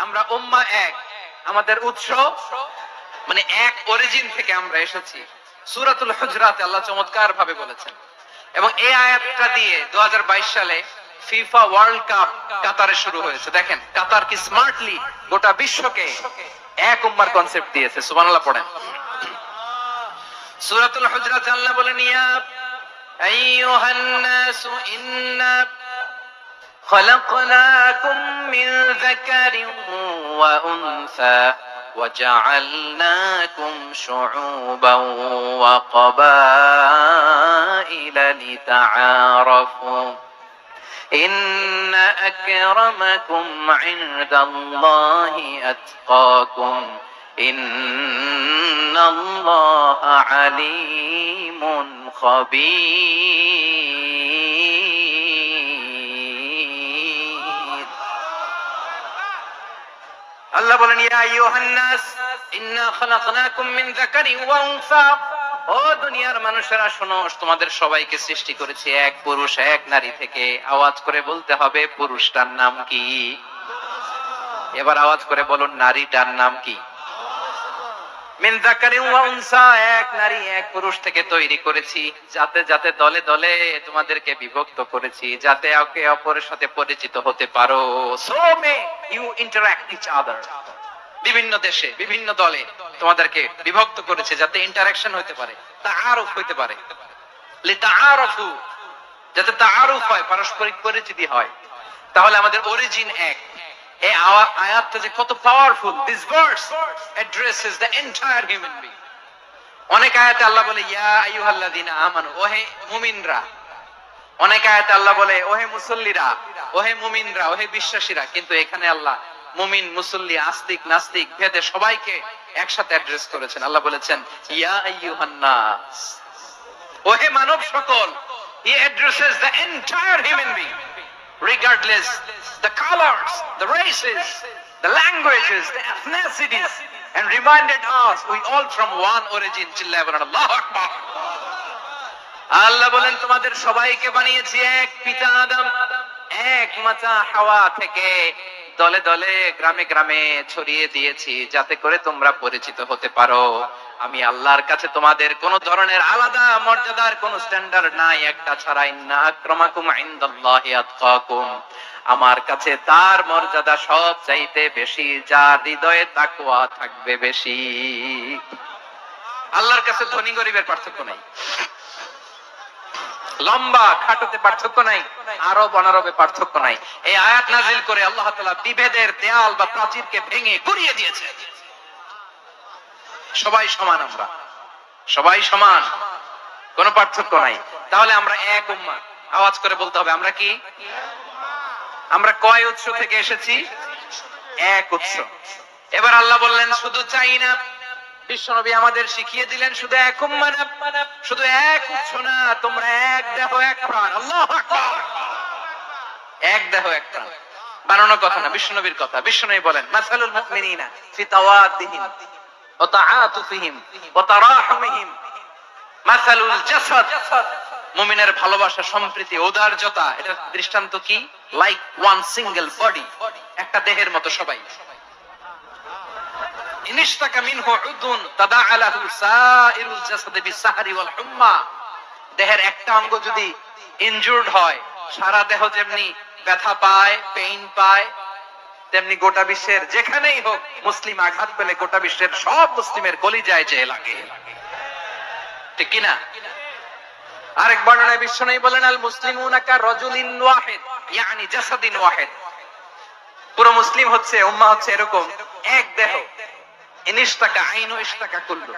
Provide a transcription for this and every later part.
আমরা উম্মাহ এক, আমাদের উৎস মানে এক অরিজিন থেকে আমরা এসেছি। সূরাতুল হুজরাতে আল্লাহ চমৎকার ভাবে বলেছেন, এবং এই আয়াতটা দিয়ে 2022 সালে ফিফা ওয়ার্ল্ড কাপ কাতারে শুরু হয়েছে। দেখেন কাতার কি স্মার্টলি গোটা বিশ্বকে এক উম্মার কনসেপ্ট দিয়েছে। সুবহানাল্লাহ পড়েন। সূরাতুল হুজরাতে আল্লাহ বলেন, ইয়া আইয়ুহান নাসু ইন্না خلقناكم من ذكر وأنثى وجعلناكم شعوبا وقبائل لتعارفوا إن أكرمكم عند الله أتقاكم إن الله عليم خبير। আল্লাহ বলেন, ইয়া আইয়ুহান নাস ইন্না খালাকনাকুম মিন যাকারিন ওয়া উনসা, ও দুনিয়ার মানুষেরা শোনো, তোমাদের সবাইকে সৃষ্টি করেছি এক পুরুষ এক নারী থেকে। আওয়াজ করে বলতে হবে, পুরুষটার নাম কি? এবার আওয়াজ করে বলুন, নারীটার নাম কি? মিন যাকারিন ওয়া উনসা, এক নারী এক পুরুষ থেকে তৈরি করেছি। যাতে যাতে দলে দলে তোমাদেরকে বিভক্ত করেছি, যাতে একে অপরের সাথে পরিচিত হতে পারো। So may you interact each other. বিভিন্ন দেশে বিভিন্ন দলে তোমাদেরকে বিভক্ত করেছে যাতে ইন্টারঅ্যাকশন হতে পারে, তাআরুফ হতে পারে। লিতাআরাফু, যাতে তাআরুফ হয়, পারস্পরিক পরিচিতি হয়। তাহলে আমাদের অরিজিন এক। এই আয়াতটা যে কত powerful. This verse addresses the entire human being. অনেক আয়াতে আল্লাহ বলে ইয়া আইয়ুহাল্লাযিনা আমানু, ওহে মুমিনরা। অনেক আয়াতে আল্লাহ বলে ওহে মুসল্লিরা, ওহে মুমিনরা, ওহে বিশ্বাসীরা। কিন্তু এখানে আল্লাহ মুমিন মুসল্লি আস্তিক নাস্তিক ভেদে সবাইকে একসাথে অ্যাড্রেস করেছেন। আল্লাহ বলেছেন ইয়া আইয়ুহান নাস, ওহে মানব সকল। He addresses the entire human being, regardless the colors, the races, the languages, the ethnicities, and reminded us we all from one origin. Allahu Akbar। আল্লাহ বলেন তোমাদের সবাইকে বানিয়েছি এক পিতা আদম, এক মাতা হাওয়া থেকে। দলে দলে গ্রামে গ্রামে ছড়িয়ে দিয়েছি যাতে করে তোমরা পরিচিত হতে পারো। আমি আল্লাহর কাছে তোমাদের কোন ধরনের আলাদা মর্যাদার কোন স্ট্যান্ডার্ড নাই, একটা ছাড়া। ইন্না আক্রামাকুম ইনদাল্লাহি আতকাকুম, আমার কাছে তার মর্যাদা সব চাইতে বেশি, যার হৃদয়ে তাকওয়া থাকবে বেশি। আল্লাহর কাছে ধনী গরিবের পার্থক্য নাই, লম্বা খাটোতে পার্থক্য নাই, আরব অনারবে পার্থক্য নাই। এই আয়াত নাজিল করে আল্লাহ তাআলা বিভেদের দেয়াল বা প্রাচীরকে ভেঙে গুড়িয়ে দিয়েছে। সবাই সমান, আমরা সবাই সমান, কোনো পার্থক্য নাই। তাহলে আমরা এক উম্মাহ। আওয়াজ করে বলতে হবে, আমরা কি? আমরা কয় উৎস থেকে এসেছি? এক উৎস। এবার আল্লাহ বললেন শুধু চাই না, বিশ্বনবী আমাদের শিখিয়ে দিলেন শুধু এক উম্মাহ না, শুধু এক উৎস না, তোমরা এক দেহ এক প্রাণ। আল্লাহু আকবার। এক দেহ এক প্রাণ বানানোর কথা না, বিশ্বনবীর কথা। বিশ্বনবী বলেন মাসালুল মুমিনিনা ফি তাওয়াদ্দিহিম ওয়া তাআতুফিহিম ওয়া তারাহুমিহিম মাসালুল জাসাদ। মুমিনের ভালোবাসা, সম্প্রীতি, ঔদার্যতা, এটা দৃষ্টান্ত কি? লাইক ওয়ান সিঙ্গেল বডি, একটা দেহের মতো সবাই। ইনিশতাকা মিনহু উদুন তাদাআলাহু সাইরুল জাসাদি বিসসাহরি ওয়াল হুম্মা। দেহের একটা অঙ্গ যদি ইনজুরড হয়, সারা দেহ যেমনি ব্যথা পায়, পেইন পায়, তেমনি গোটা বিশ্বের যেখানেই হোক মুসলিম আঘাত পেলে গোটা বিশ্বের সব মুসলিমের কলিজায় যে লাগে। ঠিক কি না? আরেক বর্ণনায় বিশ্বনবী বলেন আল মুসলিমুনা কা রাজুলিন ওয়াহিদ, ইয়ানি জাসাদিন ওয়াহিদ। পুরো মুসলিম হচ্ছে, উম্মাহ হচ্ছে এরকম এক দেহ। ইনিশতাকা আইনু ইশতাকা কুল্লু।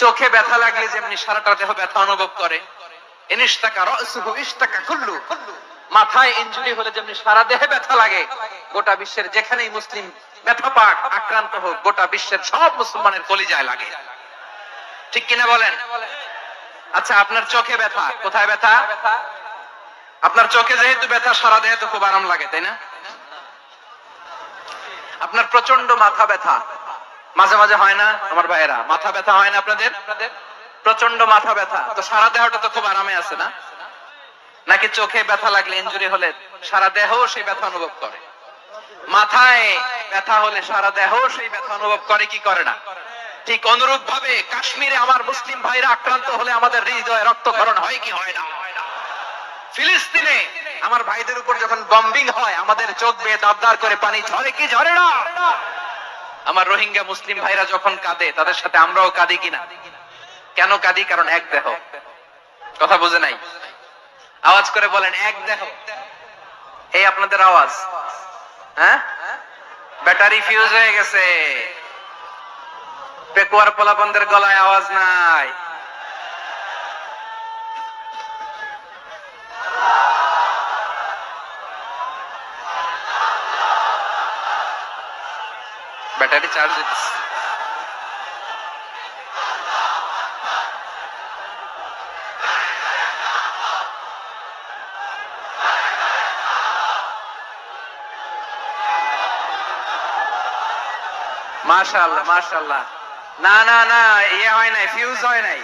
চোখে ব্যথা লাগলে যেমনি সারাটা দেহ ব্যথা অনুভব করে, ইনিশতাকা রাসুহু ইশতাকা কুল্লু। মাথায় ইনজুরি হলে যেমনি সারা দেহে ব্যথা লাগে, গোটা বিশ্বের যেখানেই মুসলিম ব্যথা পাক, আক্রান্ত হোক, গোটা বিশ্বের সব মুসলমানের কলিজায় লাগে। ঠিক কিনা বলেন? আচ্ছা, আপনার চোখে ব্যথা, কোথায় ব্যথা? আপনার চোখে যেহেতু ব্যথা, সারা দেহে তো খুব আরাম লাগে, তাই না? আপনার প্রচন্ড মাথা ব্যথা মাঝে মাঝে হয় না আমার ভাইয়েরা? মাথা ব্যথা হয় না আপনাদের? প্রচন্ড মাথা ব্যথা, তো সারা দেহটা তো খুব আরামে আছে না? নাকি চোখে ব্যথা লাগলে, ইনজুরি হলে সারা দেহ সেই ব্যথা অনুভব করে? মাথায় ব্যথা হলে সারা দেহ সেই ব্যথা অনুভব করে কি করে না? ঠিক অনুরূপ ভাবে কাশ্মীরে আমার মুসলিম ভাইরা আক্রান্ত হলে আমাদের হৃদয়ে রক্তক্ষরণ হয় কি হয় না? ফিলিস্তিনে আমার ভাইদের উপর যখন বম্বিং হয় আমাদের চোখ বেয়ে দাবদার করে পানি ঝরে কি ঝরে না? আমার রোহিঙ্গা মুসলিম ভাইরা যখন কাঁদে তাদের সাথে আমরাও কাঁদি কিনা? কেন কাঁদি? কারণ এক দেহ। কথা বুঝে নাই? আওয়াজ করে বলেন এক দেহ। এই আপনাদের আওয়াজ, হ্যাঁ? ব্যাটারি ফিউজ হয়ে গেছে, পেকুয়ার পোলাপনদের গলায় আওয়াজ নাই। ব্যাটারি চার্জ দিতেছে। মাশাআল্লাহ মাশাআল্লাহ। না না না, ইয়ে হয় নাই, ফিউজ হয় নাই।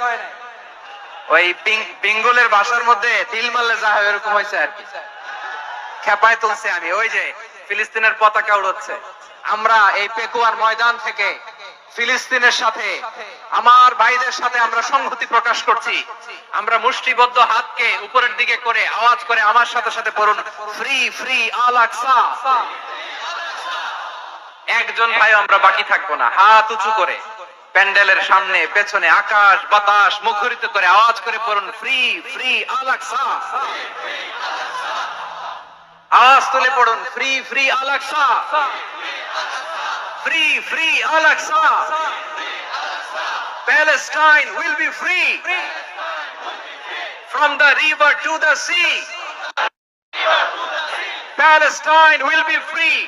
ওই পিঙ্গলের বাসার মধ্যে তিল মারলে যা হয় এরকম হয়েছে আর কি। খেপায় তুলছে আমি। ওই যে ফিলিস্তিনের পতাকা উড়াচ্ছে। আমরা এই পেকুয়ার ময়দান থেকে ফিলিস্তিনের সাথে, আমার ভাইদের সাথে আমরা সংহতি প্রকাশ করছি। আমরা মুষ্টিবদ্ধ হাতকে উপরের দিকে করে আওয়াজ করে আমার সাথে সাথে পড়ুন, ফ্রি ফ্রি আল আকসা। একজন ভাই আমরা বাকি থাকবো না। হাত উঁচু করে প্যান্ডেলের সামনে পেছনে আকাশ বাতাস মুখরিত করে আওয়াজ করে পড়ুন, ফ্রি ফ্রি আল আকসা। আওয়াজ তুলে পড়ুন, free free Al Aqsa, free free Al Aqsa. Palestine will be free from the river to the sea. Palestine will be free.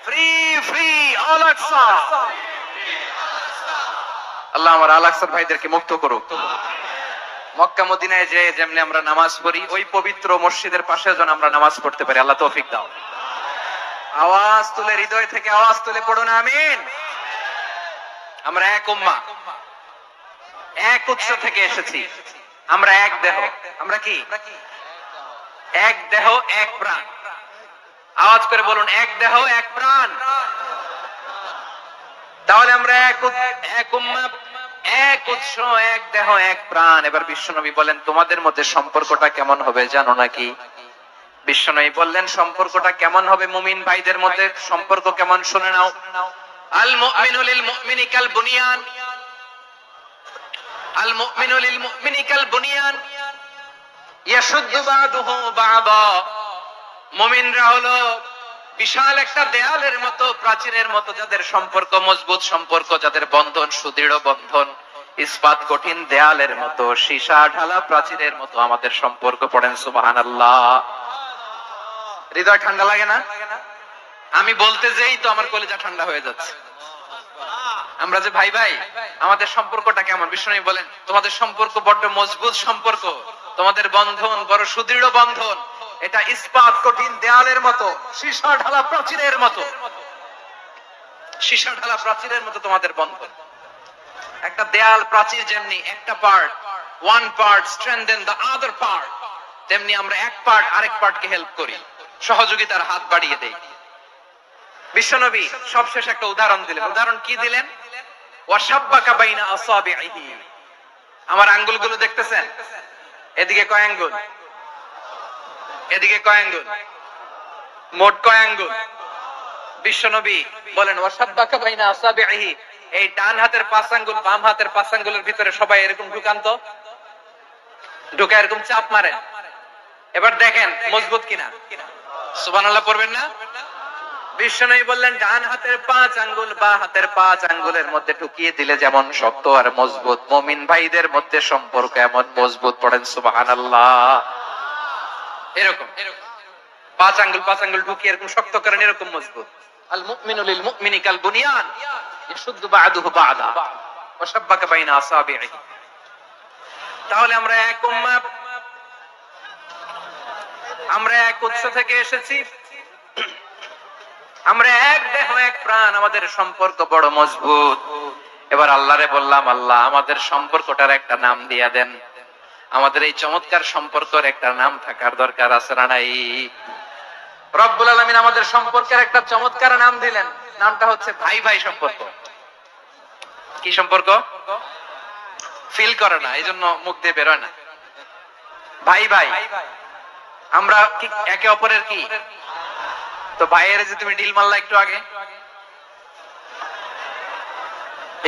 Free free Al Aqsa. আল্লাহ আমার আল আকসা ভাইদেরকে মুক্ত করুক। মক্কা মদিনায় যে যেমনি আমরা নামাজ পড়ি ওই পবিত্র মসজিদের পাশে যেন আমরা নামাজ পড়তে পারি। আল্লাহ তৌফিক দাও। আওয়াজ তুলে হৃদয় থেকে আওয়াজ তুলে পড়ুন আমিন। আমরা এক উম্মাহ, এক উৎস থেকে এসেছি। আমরা এক দেহ। আমরা কি? এক দেহ এক প্রাণ। আওয়াজ করে বলুন, এক দেহ এক প্রাণ। তাহলে আমরা এক উম্মাহ, এক উৎস, এক দেহ এক প্রাণ। এবার বিশ্বনবী বলেন, তোমাদের মধ্যে সম্পর্কটা কেমন হবে জানো নাকি? বিশ্বনবী বললেন, সম্পর্কটা কেমন হবে মুমিন ভাইদের মধ্যে? সম্পর্ক কেমন শুনে নাও। আল মুমিনু লিল মুমিনি কাল বুনিয়ান, আল মুমিনু লিল মুমিনি কাল বুনিয়ান ইয়াশুদ্দু বাদুহু বাদা। মুমিনরা হলো বিশাল একটা দেয়ালের মতো, প্রাচীরের মতো, যাদের সম্পর্ক মজবুত সম্পর্ক, যাদের বন্ধন সুদৃঢ় বন্ধন, ইস্পাত কঠিন দেয়ালের মতো, সীসা ঢালা প্রাচীরের মতো আমাদের সম্পর্ক। পড়েন সুবহানাল্লাহ। হৃদয় ঠান্ডা লাগে না? আমি বলতে যেই তো আমার কলিজা ঠান্ডা হয়ে যাচ্ছে। আমরা যে ভাই ভাই, আমাদের সম্পর্কটা কেমন? বিষ্ণু বলেন, তোমাদের সম্পর্ক বড্ড মজবুত সম্পর্ক, তোমাদের বন্ধন বড় সুদৃঢ় বন্ধন। এটা ইস্পাত কঠিন দেয়ালের মতো, সীসা ঢালা প্রাচীরের মতো। সীসা ঢালা প্রাচীরের মতো তোমাদের বন্ধন। একটা দেয়াল প্রাচীর যেমনি একটা part, one part strengthen the other part, তেমনি আমরা এক পার্ট আরেক পার্টকে হেল্প করি, সহযোগিতার হাত বাড়িয়ে দেই। বিশ্বনবী সবশেষ একটা উদাহরণ দিলেন। উদাহরণ কি দিলেন? ওয়াশাব্বাকা বাইনা আসাবিহি। আমার আঙ্গুলগুলো দেখতেছেন? এদিকে কয় আঙ্গুল? এদিকে কয় আঙ্গুল? মোট কয় আঙ্গুল? বিশ্বনবী বলেন, ওয়াশাব্বাকা বাইনা আসাবিহি। এই ডান হাতের 5 আঙ্গুল বাম হাতের 5 আঙ্গুলের ভিতরে সবাই এরকম ঢুকান তো, ঢুকা এরকম চাপ মারেন। এবার দেখেন মজবুত কিনা। সুবহানাল্লাহ পড়বেন না? বিশ্বনবী বললেন, ডান হাতের 5 আঙ্গুল বা হাতের 5 আঙ্গুলের মধ্যে ঢুকিয়ে দিলে যেমন শক্ত আর মজবুত, মুমিন ভাইদের মধ্যে সম্পর্ক এমন মজবুত। পড়েন সুবহানাল্লাহ। এরকম 5 আঙ্গুল ঢুকিয়ে এরকম শক্ত করেন, এরকম মজবুত। আল মুমিনু লিল মুমিনি কাল বুনিয়ান ইয়াশুদ্দু বা'দুহু বা'দা ওয়া শাব্বাকা বাইনা আসাবিহি। তাহলে আমরা এক উম্মাহ, আমরা এক উৎস থেকে এসেছি, আমরা এক দেহ এক প্রাণ, আমাদের সম্পর্ক বড় মজবুত। এবার আল্লাহরে বললাম, আল্লাহ আমাদের সম্পর্কটার একটা নাম দিয়া দেন। আমাদের এই চমৎকার সম্পর্কের একটা নাম থাকার দরকার আছে না নাই? রব্বুল আলামিন আমাদের সম্পর্কের একটা চমৎকার নাম দিলেন, নামটা হচ্ছে ভাই ভাই সম্পর্ক। কি সম্পর্ক? ফিল করে না, এই জন্য মুখ দিয়ে বেরোয় না। ভাই ভাই, আমরা কি একে অপরের কি? তো ভাইয়ের যে তুমি ঢিল মারলা একটু আগে,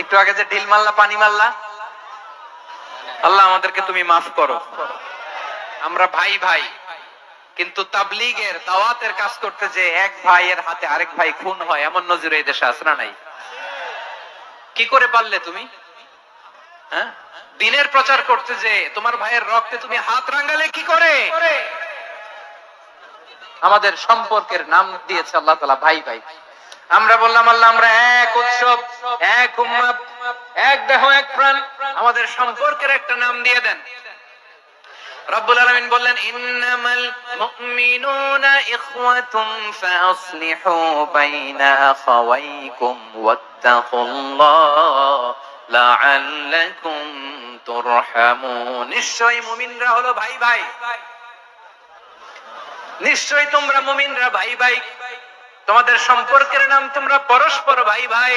একটু আগে যে ঢিল মারলা, পানি মারলা, আল্লাহ আমাদেরকে তুমি মাফ করো। আমরা ভাই ভাই, কিন্তু তাবলীগের দাওয়াতের কাজ করতে যে এক ভাইয়ের হাতে আরেক ভাই খুন হয়, এমন নজির এই দেশে আছে না নাই? কি করে পারলে তুমি? হ্যাঁ, দিনের প্রচার করতে যে তোমার ভাইয়ের রক্তে তুমি হাত রাঙালে কি করে? আমাদের সম্পর্কের নাম দিয়েছে আল্লাহ তাআলা ভাই ভাই। আমরা বললাম আল্লাহ আমরা এক উৎসব, এক উম্মত, এক দেহ, এক প্রাণ, আমাদের সম্পর্কের একটা নাম দিয়ে দেন। রব্বুল আলামিন বললেন ইন্নামাল মুমিনুনা ইখওয়াতুন ফাসলিহু বাইনা আখাওয়াইকুম ওয়াত্তাকুল্লাহ লাআল্লাকুম তুরহামুন। নিশ্চয়ই মুমিনরা হলো ভাই ভাই, নিশ্চয়ই তোমরা মুমিনরা ভাই ভাই, তোমাদের সম্পর্কের নাম তোমরা পরস্পর ভাই ভাই।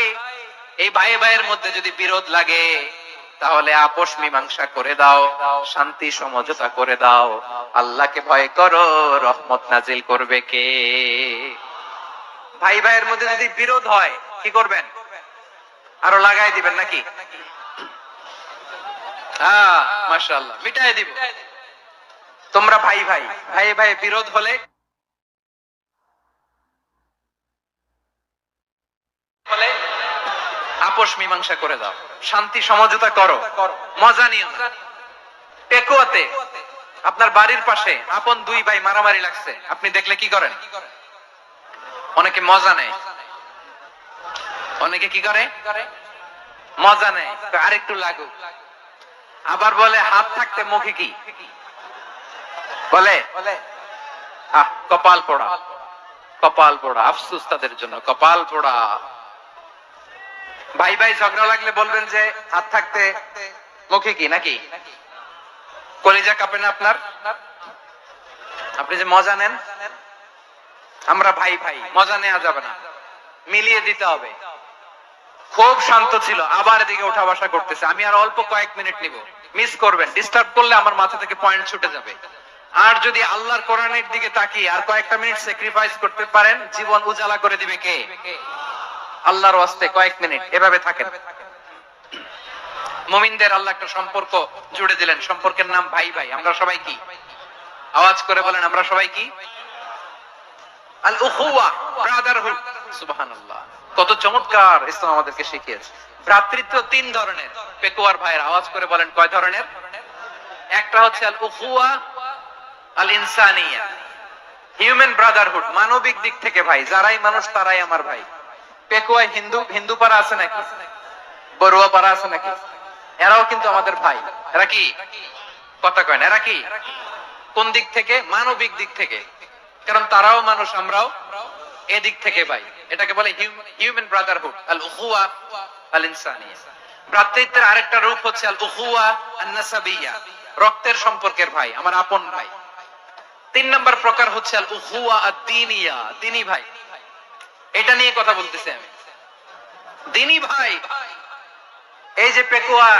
এই ভাই ভাইয়ের মধ্যে যদি বিরোধ লাগে তাহলে আপোষ মীমাংসা করে দাও, শান্তি সমঝোতা করে দাও। আল্লাহকে ভয় করো, রহমত নাজিল করবে কে? ভাই ভাইয়ের মধ্যে যদি বিরোধ হয় কি করবেন? আরো লাগাই দিবেন নাকি? হ্যাঁ, মাশাআল্লাহ, মিটাই দিব। তোমরা ভাই ভাই, ভাই ভাই বিরোধ হলে আপোষ মীমাংসা করে দাও, শান্তি সমঝোতা করো, মজা নিও। পেকুয়াতে আপনার বাড়ির পাশে আপন দুই ভাই মারামারি লাগছে, আপনি দেখলে কি করেন? অনেকে মজা নেয়, অনেকে কি করে? মজা নেয়, আরেকটু লাগুক। আবার বলে হাত থাকতে মুখে কি বলে? কপাল পোড়া, কপাল পোড়া। আফসোস তাদের জন্য, কপাল পোড়া। ভাই ভাই ঝগড়া লাগলে বলবেন যে হাত থাকতে মুখে কি, নাকি? কলিজা কাঁপে না আপনার? আপনি যে মজা নেন, আমরা ভাই ভাই, মজা নেওয়া যাবে না, মিলিয়ে দিতে হবে। খুব শান্ত ছিল, আবার এদিকে ওঠা বসা করতেছে। আমি আর অল্প কয়েক মিনিট নিব, মিস করবেন। ডিস্টার্ব করলে আমার মাথা থেকে পয়েন্ট ছুটে যাবে। আর যদি আল্লাহর কোরআনের দিকে তাকিয়ে আর কয়েকটা মিনিট স্যাক্রিফাইস করতে পারেন, জীবন উজালা করে দিবে কে? আল্লাহর ওয়াস্তে কয়েক মিনিট এভাবে থাকেন। মুমিনদের আল্লাহ একটা সম্পর্ক জুড়ে দিলেন, সম্পর্কের নাম ভাই ভাই। আমরা সবাই কি? আওয়াজ করে বলেন, আমরা সবাই কি? আল উখুওয়া, ব্রাদারহুড। সুবহানাল্লাহ, কত চমৎকার ইসলাম আমাদেরকে শিখিয়েছে। ভ্রাতৃত্ব তিন ধরনের। পেকুয়ার ভাইয়ের আওয়াজ করে বলেন, কয় ধরনের? একটা হচ্ছে আল উখুওয়া আল ইনসানিয়া, হিউম্যান ব্রাদারহুড, মানবিক দিক থেকে ভাই, যারাই মানুষ তারাই আমার ভাই। পেকুয়ায় হিন্দু পাড়া আছে নাকি? বড়ুয়া পাড়া আছে নাকি? এরাও কিন্তু আমাদের ভাই। এরা কি? কথা কয় না, এরা কি? কোন দিক থেকে? মানবিক দিক থেকে, কারণ তারাও মানুষ, আমরাও এদিক থেকে ভাই। এটাকে বলে হিউম্যান ব্রাদারহুড, আল উখুওয়া আল ইনসানিয়া। ভ্রাতৃত্বের আরেকটা রূপ হচ্ছে আল উখুওয়া আন নাসাবিয়া, রক্তের সম্পর্কের ভাই, আমার আপন ভাই। তিন নম্বর প্রকার হচ্ছে আল উখুওয়া আদ-দীনিয়া, দ্বীনি ভাই। এটা নিয়ে কথা বলতেছি আমি, দ্বীনি ভাই। এই যে পেকুয়া,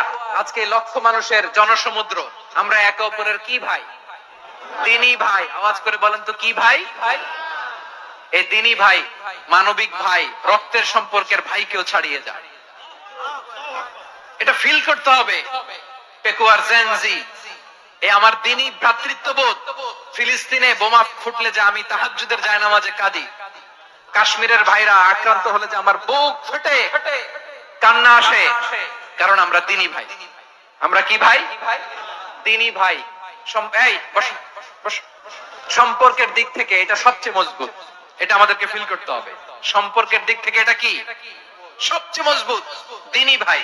আজকে লক্ষ মানুষের জনসমুদ্র, আমরা একে অপরের কি ভাই? দ্বীনি ভাই। আওয়াজ করে বলেন তো, কি ভাই? এই দ্বীনি ভাই, মানবিক ভাই, রক্তের সম্পর্কের ভাইকেও ছাড়িয়ে যায়। এটা ফিল করতে হবে। পেকুয়ার জেনজি, এই আমার দ্বীনি ভ্রাতৃত্ববোধ। ফিলিস্তিনে বোমা ফুটলে যে আমি তাহাজ্জুদের জায়নামাজে কাঁদি, কাশ্মীরের ভাইরা আক্রান্ত হলে যে আমার বুক ফেটে কান্না আসে, কারণ আমরা দ্বীনি ভাই। আমরা কি ভাই? দ্বীনি ভাই। সম্পর্কের দিক থেকে এটা সবচেয়ে মজবুত, এটা আমাদেরকে ফিল করতে হবে। সম্পর্কের দিক থেকে এটা কি? সবচেয়ে মজবুত, দ্বীনি ভাই।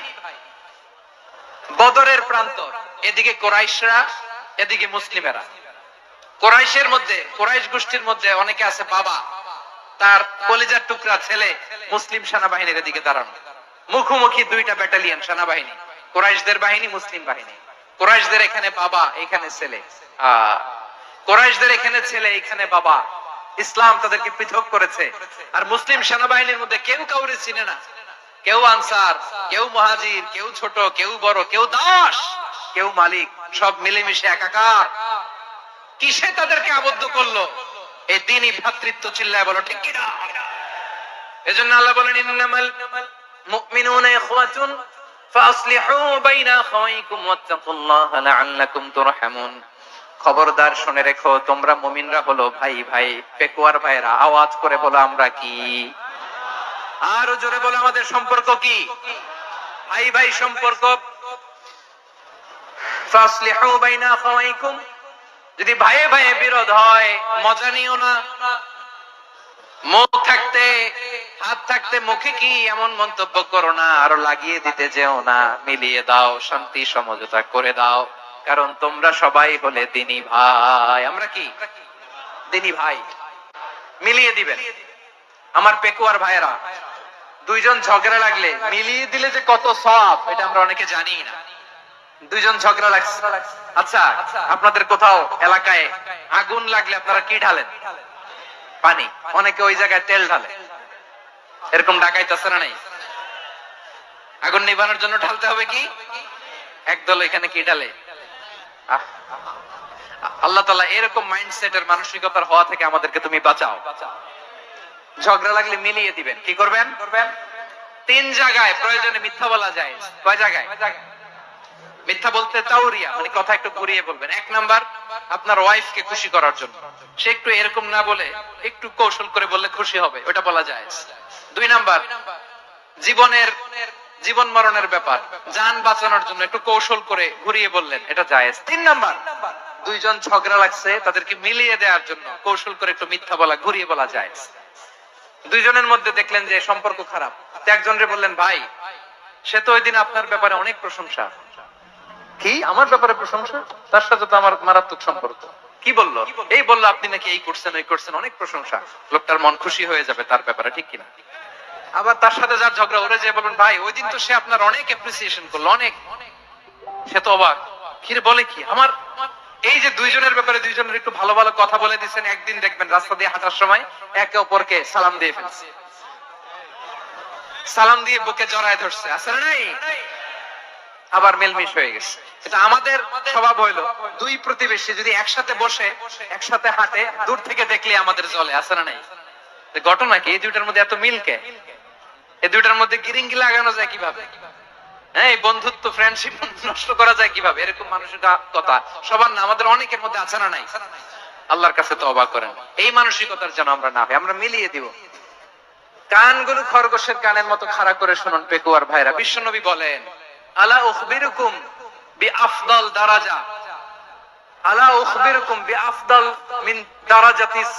বদরের প্রান্তর, এদিকে কোরাইশরা, এদিকে মুসলিমেরা। কোরাইশের মধ্যে, কোরাইশ গোষ্ঠীর মধ্যে অনেকে আছে বাবা, তার কলিজার টুকরা ছেলে মুসলিম সেনাবাহিনীর এদিকে দাঁড়ানো, মুখোমুখি দুইটা ব্যাটালিয়ন সেনাবাহিনী, কোরাইশদের বাহিনী, মুসলিম বাহিনী। কোরাইশদের এখানে বাবা, এখানে ছেলে। কোরাইশদের এখানে ছেলে, এখানে বাবা। ইসলাম তাদেরকে পৃথক করেছে। আর মুসলিম সেনাবাহিনীর মধ্যে কেউ কাউরে চিনে না, কেউ আনসার, কেউ মুহাজির, কেউ ছোট, কেউ বড়, কেউ দাস, কেউ মালিক, সব মিলেমিশে একাকার। কিসে তাদেরকে আবদ্ধ করলো? এই দ্বীনি ভ্রাতৃত্ব। চিল্লায় বলো ঠিক কিনা? এজন্য আল্লাহ বলেন ইন্নামাল মুমিনুনা ইখওয়াতুন ফাসলিহু বাইনা আখাওয়াইকুম ওয়াত্তাকুল্লাহা লাআল্লাকুম তুরহামুন। খবরদার শুনে রেখো, তোমরা মুমিনরা হলো ভাই ভাই। পেকুয়ার ভাইরা আওয়াজ করে বলো আমরা কি? আরো জোরে বলো আমাদের সম্পর্ক কি? ভাই ভাই সম্পর্ক। ফাসলিহু বাইনা আখাওয়াইকুম, যদি ভাইয়ে ভাইয়ে বিরোধ হয় মজা নিও না। মুখ থাকতে হাত থাকতে মুখে কি এমন মন্তব্য করো না, আরো লাগিয়ে দিতে যেও না। মিলিয়ে দাও, শান্তি সমঝোতা করে দাও, কারণ তোমরা সবাই হলে দ্বীনি ভাই। আমরা কি দ্বীনি ভাই? মিলিয়ে দিবেন। আমার পেকুয়ার ভাইয়েরা, দুইজন ঝগড়া লাগলে মিলিয়ে দিলে যে কত সওয়াব, এটা আমরা অনেকে জানি না। দুইজন ঝগড়া লাগছে, আচ্ছা আপনাদের কোথাও এলাকায় আগুন লাগলে আপনারা কি ঢালেন? পানি। অনেকে ওই জায়গায় তেল ঢালে। এরকম ডাকাইতে আছে না নাই? আগুন নিভানোর জন্য ঢালতে হবে কি? একদল এখানে কি ঢালে? আল্লাহ তাআলা এরকম মাইন্ডসেটের মানসিকতার হওয়া থেকে আমাদেরকে তুমি বাঁচাও। ঝগড়া লাগলে মিলিয়ে দিবেন। কি করবেন? তিন জায়গায় প্রয়োজনে মিথ্যা বলা যায়। কয় জায়গায় মিথ্যা বলতে? তাওরিয়া, মানে কথা একটু ঘুরিয়ে বলবেন। এক নাম্বার, আপনার ওয়াইফকে খুশি করার জন্য। সে একটু এরকম না বলে একটু কৌশল করে বললে খুশি হবে, ওটা বলা যায়। দুই নাম্বার, জীবন মরণের ব্যাপার, জান বাঁচানোর জন্য একটু কৌশল করে ঘুরিয়ে বললেন, এটা জায়েজ। তিন নাম্বার, দুইজন ঝগড়া লাগছে তাদেরকে মিলিয়ে দেওয়ার জন্য কৌশল করে একটু মিথ্যা বলা, ঘুরিয়ে বলা যায়। দুইজনের মধ্যে দেখলেন যে সম্পর্ক খারাপ, একজনরে বললেন ভাই, সে তো ওই দিন আপনার ব্যাপারে অনেক প্রশংসা। কি আমার ব্যাপারে প্রশংসা? তার সাথে তো আমার মারাত্মক সম্পর্ক। কি বললো? এই বললো আপনি নাকি এই করছেন ওই করছেন, অনেক প্রশংসা। লোকটার মন খুশি হয়ে যাবে তার ব্যাপারে, ঠিক কিনা? আবার তার সাথে যার ঝগড়া, ওরে যে বলবেন ভাই ওই দিন তো সে আপনার অনেক অ্যাপ্রিসিয়েশন করলো, অনেক। সে তো অবাক, কি রে বলে কি? আমার এই যে দুইজনের ব্যাপারে দুইজনের একটু ভালো ভালো কথা বলে দিচ্ছেন, একদিন দেখবেন রাস্তা দিয়ে হাঁটার সময় একে অপরকে সালাম দিয়ে ফেলছে, সালাম দিয়ে বুকে জড়ায় ধরছে, আছে না নাই? আবার মেলমিশ হয়ে গেছে। এটা আমাদের স্বভাব হইলো, দুই প্রতিবেশী যদি একসাথে বসে একসাথে হাঁটে, দূর থেকে দেখলে আমাদের জ্বলে, আছে না নাই? ঘটনা কি? এই দুইটার মধ্যে এত মিলকে, এই দুইটার মধ্যে গিরিঙ্গি লাগানো যায় কিভাবে? হ্যাঁ, বন্ধুত্ব ফ্রেন্ডশিপ নষ্ট করা যায় কিভাবে? এরকম মানসিকতা সবার না, আমাদের অনেকের মধ্যে আছে না নাই? আল্লাহর কাছে তওবা করেন এই মানসিকতার যেন আমরা না হই। আমরা মিলিয়ে দিব। কানগুলো খরগোশের কানের মতো খাড়া করে শুনুন পেকুয়ার ভাইরা। বিশ্বনবী বলেন, আলা উখবিরুকুম বিআফদাল দারাজা, আলা উখবিরুকুম বিআফদাল মিন দারাজাতিস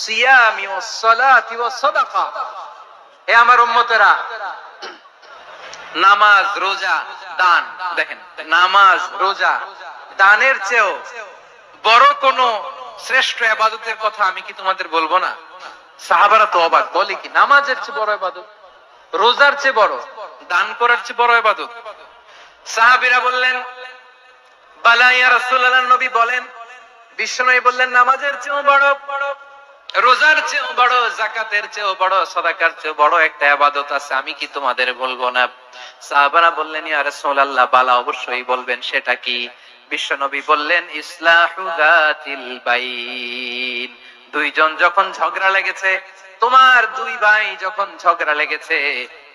সিয়ামি ওয়াস সালাতি ওয়াস সাদাকা। হে আমার উম্মতেরা, নামাজ, রোজা, দান, দেখেন নামাজ, রোজা, দানের চেয়েও বড় কোন শ্রেষ্ঠ ইবাদতের কথা আমি কি তোমাদের বলবো না? সাহাবারা তো অবাক, বলে কি নামাজের চেয়ে বড় ইবাদত, রোজার চেয়ে বড়, দান করার চেয়ে বড় ইবাদত? সাহাবীরা বললেন বালা ইয়া রাসূলুল্লাহ, নবী বলেন, বিশ্বনবী বললেন নামাজের চেয়েও বড়, রোজার চেয়েও বড়, যাকাতের চেয়েও বড়, সাদাকার চেয়েও বড় একটা ইবাদত আছে, আমি কি তোমাদের বলবো না? সাহাবারা বললেন ইয়া রাসূলুল্লাহ, বালা অবশ্যই বলবেন, সেটা কি? বিশ্বনবী বললেন ইসলাহু যাতিল বাইন। দুইজন যখন ঝগড়া লেগেছে, তোমার দুই ভাই যখন ঝগড়া লেগেছে,